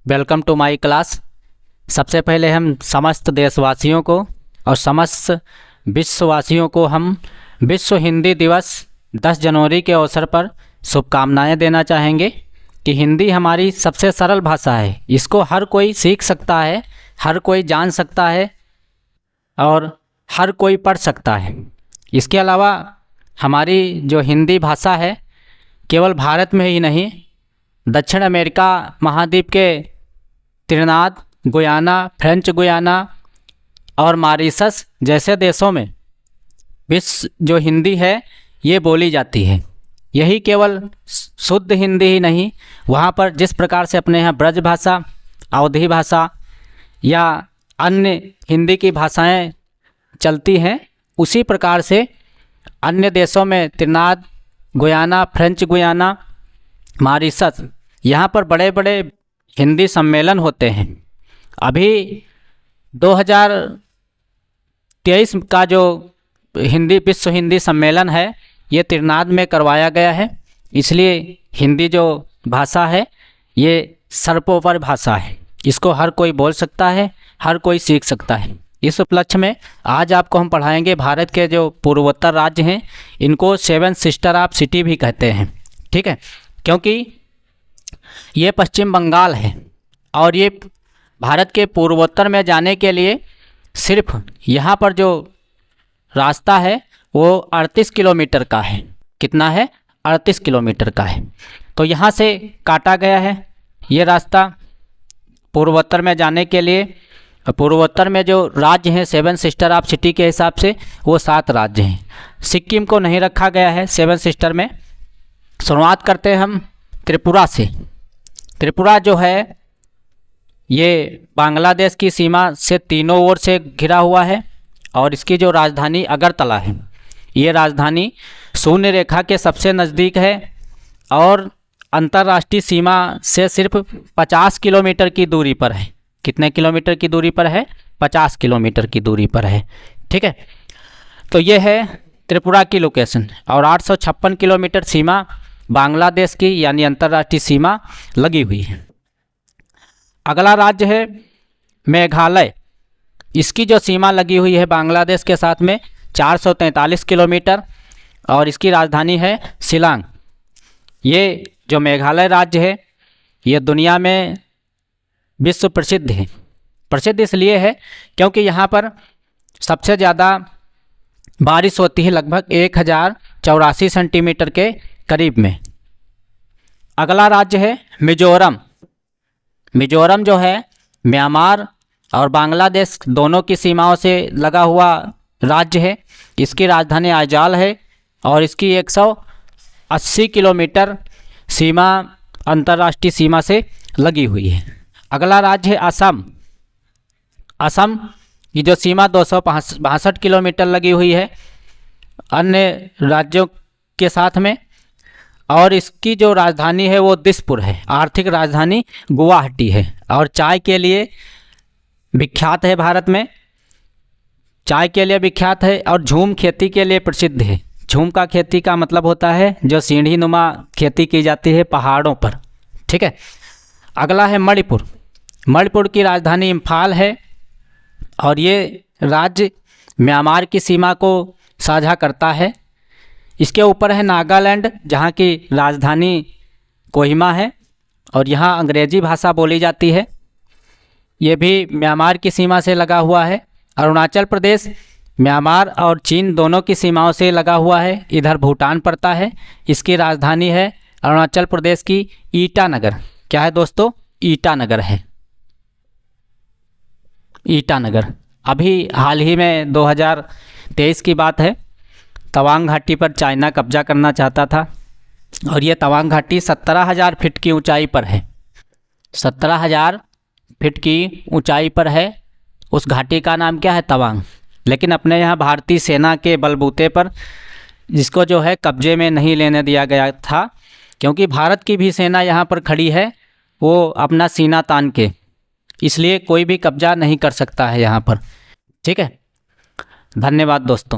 Welcome to my class. सबसे पहले हम समस्त देशवासियों को और समस्त विश्ववासियों को हम विश्व हिंदी दिवस 10 जनवरी के अवसर पर शुभकामनाएं देना चाहेंगे कि हिंदी हमारी सबसे सरल भाषा है। इसको हर कोई सीख सकता है, हर कोई जान सकता है और हर कोई पढ़ सकता है। इसके अलावा हमारी जो हिंदी भाषा है केवल भारत में ही नहीं, दक्षिण अमेरिका महाद्वीप के त्रिनाद, गुयाना, फ्रेंच गुयाना और मॉरिशस जैसे देशों में विश्व जो हिंदी है ये बोली जाती है। यही केवल शुद्ध हिंदी ही नहीं, वहाँ पर जिस प्रकार से अपने यहाँ ब्रज भाषा, अवधी भाषा या अन्य हिंदी की भाषाएं चलती हैं, उसी प्रकार से अन्य देशों में त्रिनाद, गुयाना, फ्रेंच गुयाना, मॉरिशस यहाँ पर बड़े बड़े हिंदी सम्मेलन होते हैं। अभी 2023 का जो विश्व हिंदी सम्मेलन है ये त्रिनाद में करवाया गया है। इसलिए हिंदी जो भाषा है ये सर्वोपरि भाषा है, इसको हर कोई बोल सकता है, हर कोई सीख सकता है। इस उपलक्ष्य में आज आपको हम पढ़ाएंगे भारत के जो पूर्वोत्तर राज्य हैं इनको 7 सिस्टर ऑफ सिटी भी कहते हैं, ठीक है, क्योंकि ये पश्चिम बंगाल है और ये भारत के पूर्वोत्तर में जाने के लिए सिर्फ यहाँ पर जो रास्ता है वो 38 किलोमीटर का है। कितना है? 38 किलोमीटर का है। तो यहाँ से काटा गया है ये रास्ता पूर्वोत्तर में जाने के लिए। पूर्वोत्तर में जो राज्य हैं 7 सिस्टर ऑफ सिटी के हिसाब से वो 7 राज्य हैं। सिक्किम को नहीं रखा गया है 7 सिस्टर में। शुरुआत करते हैं हम त्रिपुरा से। त्रिपुरा जो है ये बांग्लादेश की सीमा से तीनों ओर से घिरा हुआ है और इसकी जो राजधानी अगरतला है, ये राजधानी शून्य रेखा के सबसे नज़दीक है और अंतर्राष्ट्रीय सीमा से सिर्फ 50 किलोमीटर की दूरी पर है। कितने किलोमीटर की दूरी पर है? 50 किलोमीटर की दूरी पर है, ठीक है। तो ये है त्रिपुरा की लोकेशन और 856 किलोमीटर सीमा बांग्लादेश की यानी अंतर्राष्ट्रीय सीमा लगी हुई है। अगला राज्य है मेघालय। इसकी जो सीमा लगी हुई है बांग्लादेश के साथ में 443 किलोमीटर और इसकी राजधानी है शिलांग। ये जो मेघालय राज्य है ये दुनिया में विश्व प्रसिद्ध है। प्रसिद्ध इसलिए है क्योंकि यहाँ पर सबसे ज़्यादा बारिश होती है, लगभग 1084 सेंटीमीटर के करीब में। अगला राज्य है मिजोरम। मिजोरम जो है म्यांमार और बांग्लादेश दोनों की सीमाओं से लगा हुआ राज्य है। इसकी राजधानी आइजॉल है और इसकी 180 किलोमीटर सीमा अंतर्राष्ट्रीय सीमा से लगी हुई है। अगला राज्य है असम। असम की जो सीमा 262 किलोमीटर लगी हुई है अन्य राज्यों के साथ में और इसकी जो राजधानी है वो दिसपुर है। आर्थिक राजधानी गुवाहाटी है और चाय के लिए विख्यात है। भारत में चाय के लिए विख्यात है और झूम खेती के लिए प्रसिद्ध है। झूम का खेती का मतलब होता है जो सीढ़ी नुमा खेती की जाती है पहाड़ों पर, ठीक है। अगला है मणिपुर। मणिपुर की राजधानी इम्फाल है और ये राज्य म्यांमार की सीमा को साझा करता है। इसके ऊपर है नागालैंड जहाँ की राजधानी कोहिमा है और यहाँ अंग्रेजी भाषा बोली जाती है। ये भी म्यांमार की सीमा से लगा हुआ है। अरुणाचल प्रदेश म्यांमार और चीन दोनों की सीमाओं से लगा हुआ है। इधर भूटान पड़ता है। इसकी राजधानी है अरुणाचल प्रदेश की ईटानगर। क्या है दोस्तों? ईटानगर है। ईटानगर अभी हाल ही में 2023 की बात है। तवांग घाटी पर चाइना कब्जा करना चाहता था और ये तवांग घाटी 17,000 फीट की ऊंचाई पर है। 17,000 फीट की ऊंचाई पर है। उस घाटी का नाम क्या है? तवांग। लेकिन अपने यहाँ भारतीय सेना के बलबूते पर जिसको जो है कब्जे में नहीं लेने दिया गया था, क्योंकि भारत की भी सेना यहाँ पर खड़ी है, वो अपना सीना तान के, इसलिए कोई भी कब्जा नहीं कर सकता है यहाँ पर, ठीक है। धन्यवाद दोस्तों।